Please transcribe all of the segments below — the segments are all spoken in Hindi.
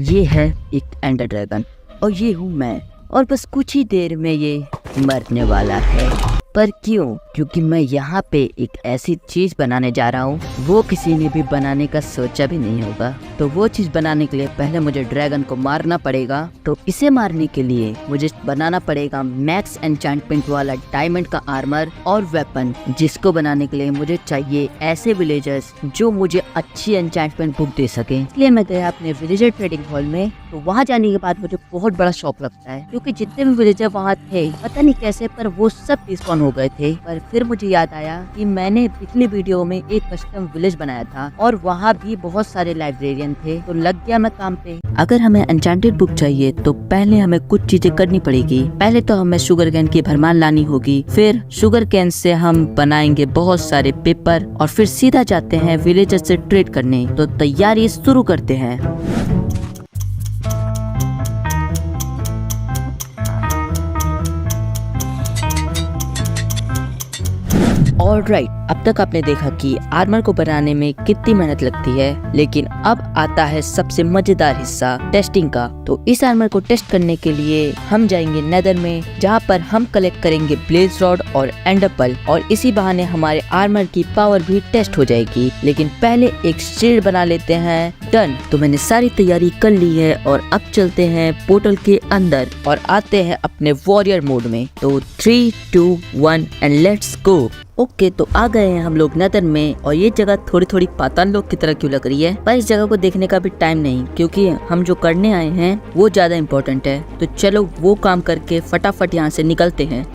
ये है एक एंडर ड्रैगन और ये हूँ मैं, और बस कुछ ही देर में ये मरने वाला है। पर क्यों? क्योंकि मैं यहाँ पे एक ऐसी चीज बनाने जा रहा हूँ वो किसी ने भी बनाने का सोचा भी नहीं होगा। तो वो चीज बनाने के लिए पहले मुझे ड्रैगन को मारना पड़ेगा। तो इसे मारने के लिए मुझे बनाना पड़ेगा मैक्स एन्चेंटमेंट वाला डायमंड का आर्मर और वेपन, जिसको बनाने के लिए मुझे चाहिए ऐसे विलेजर्स जो मुझे अच्छी एन्चेंटमेंट बुक दे सके। इसलिए मैं गया अपने विलेजर ट्रेडिंग हॉल में। तो वहाँ जाने के बाद मुझे बहुत बड़ा शौक लगता है, क्योंकि जितने भी विलेजर वहाँ थे पता नहीं कैसे पर वो सब डिस्पॉन हो गए थे। पर फिर मुझे याद आया कि मैंने पिछली वीडियो में एक कस्टम विलेज बनाया था और वहाँ भी बहुत सारे लाइब्रेरियन थे। तो लग गया मैं काम पे। अगर हमें एन्चेंटेड बुक चाहिए तो पहले हमें कुछ चीजें करनी पड़ेगी। पहले तो हमें शुगर कैन की भरमार लानी होगी, फिर शुगर कैन से हम बनाएंगे बहुत सारे पेपर और फिर सीधा जाते हैं विलेजर से ट्रेड करने। तो तैयारी शुरू करते हैं। ऑलराइट, अब तक आपने देखा कि आर्मर को बनाने में कितनी मेहनत लगती है, लेकिन अब आता है सबसे मजेदार हिस्सा, टेस्टिंग का। तो इस आर्मर को टेस्ट करने के लिए हम जाएंगे नेदर में, जहाँ पर हम कलेक्ट करेंगे ब्लेज रॉड और एंडर पर्ल, और इसी बहाने हमारे आर्मर की पावर भी टेस्ट हो जाएगी। लेकिन पहले एक शील्ड बना लेते हैं। डन। तो मैंने सारी तैयारी कर ली है और अब चलते हैं पोर्टल के अंदर और आते हैं अपने वॉरियर मोड में। तो 3, 2, 1 एंड लेट्स गो। ओके, तो आ गए हैं हम लोग नेदर में, और ये जगह थोड़ी थोड़ी पाताल लोक की तरह क्यों लग रही है, पर इस जगह को देखने का भी टाइम नहीं, क्योंकि हम जो करने आए हैं वो ज्यादा इम्पोर्टेंट है। तो चलो वो काम करके फटाफट यहाँ से निकलते हैं।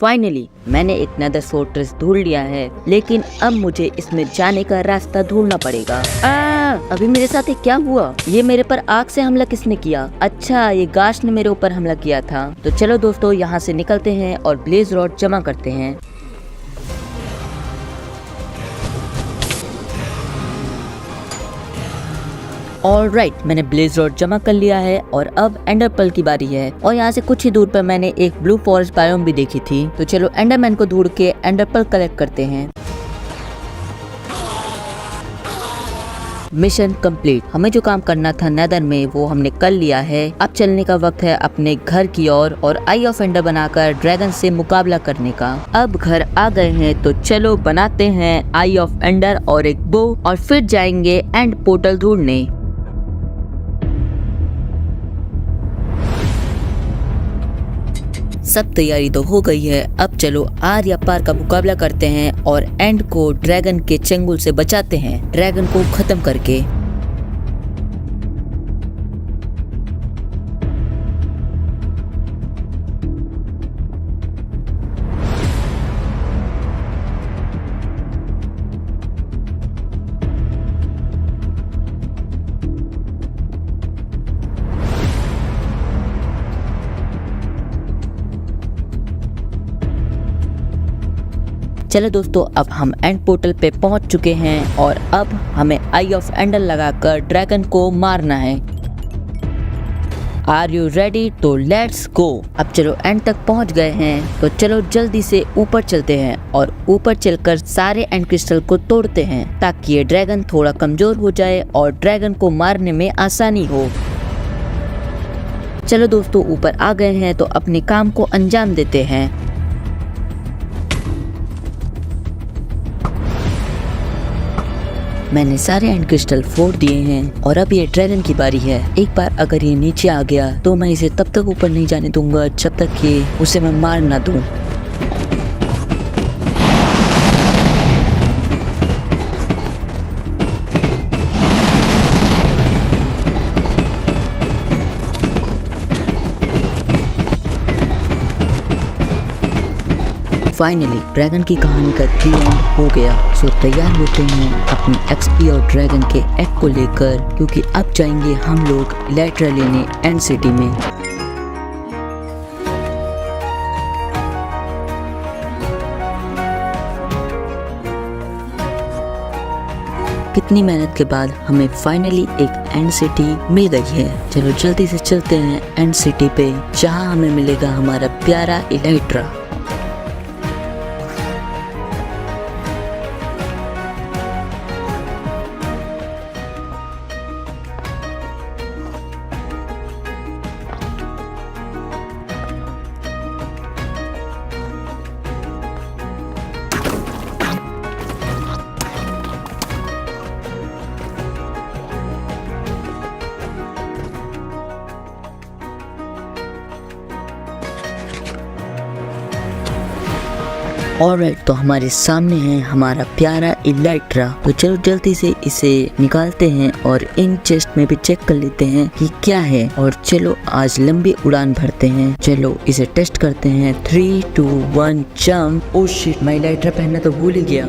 फाइनली मैंने एक नेदर फोर्ट्रेस ढूंढ लिया है, लेकिन अब मुझे इसमें जाने का रास्ता ढूंढना पड़ेगा। अभी मेरे साथ ये क्या हुआ? ये मेरे पर आग से हमला किसने किया? अच्छा, ये गाश ने मेरे ऊपर हमला किया था। तो चलो दोस्तों, यहाँ से निकलते हैं और ब्लेज रॉड जमा करते हैं। ऑलराइट, मैंने ब्लेज रॉड जमा कर लिया है और अब एंडर पर्ल की बारी है। और यहाँ से कुछ ही दूर पर मैंने एक ब्लू फॉरेस्ट बायोम भी देखी थी। तो चलो एंडरमैन को ढूंढ के एंडर पर्ल कलेक्ट करते हैं। Mission complete. हमें जो काम करना था नेदर में वो हमने कर लिया है। अब चलने का वक्त है अपने घर की ओर और आई ऑफ एंडर बनाकर ड्रैगन से मुकाबला करने का। अब घर आ गए हैं तो चलो बनाते हैं आई ऑफ एंडर और एक बो, और फिर जाएंगे एंड पोर्टल ढूंढने। सब तैयारी तो हो गई है। अब चलो आर या पार का मुकाबला करते हैं और एंड को ड्रैगन के चंगुल से बचाते हैं, ड्रैगन को खत्म करके। चलो दोस्तों, अब हम एंड पोर्टल पे पहुंच चुके हैं और अब हमें आई ऑफ एंडर लगाकर ड्रैगन को मारना है। Are you ready? तो लेट्स गो। अब चलो एंड तक पहुंच गए हैं, तो चलो जल्दी से ऊपर चलते हैं और ऊपर चलकर सारे एंड क्रिस्टल को तोड़ते हैं, ताकि ये ड्रैगन थोड़ा कमजोर हो जाए और ड्रैगन को मारने में आसानी हो। चलो दोस्तों, ऊपर आ गए हैं तो अपने काम को अंजाम देते हैं। मैंने सारे एंड क्रिस्टल फोड़ दिए हैं और अब ये ड्रैगन की बारी है। एक बार अगर ये नीचे आ गया तो मैं इसे तब तक ऊपर नहीं जाने दूंगा जब तक कि उसे मैं मार ना दूं। फाइनली ड्रैगन की कहानी का दी एंड हो गया। सो तैयार होते हैं अपनी एक्सपी और ड्रैगन के एग को लेकर, क्योंकि अब जाएंगे हम लोग लेटर लेने एंड सिटी में। कितनी मेहनत के बाद हमें फाइनली एक एंड सिटी मिल गई है। चलो जल्दी से चलते हैं एंड सिटी पे, जहाँ हमें मिलेगा हमारा प्यारा इलाइट्रा। ऑलराइट, तो हमारे सामने है हमारा प्यारा इलाइट्रा। तो चलो जल्दी से इसे निकालते हैं और इन चेस्ट में भी चेक कर लेते हैं कि क्या है। और चलो आज लंबी उड़ान भरते हैं। चलो इसे टेस्ट करते हैं। 3, 2, 1 जंप। ओ शिट, मैं इलाइट्रा पहनना तो भूल ही गया।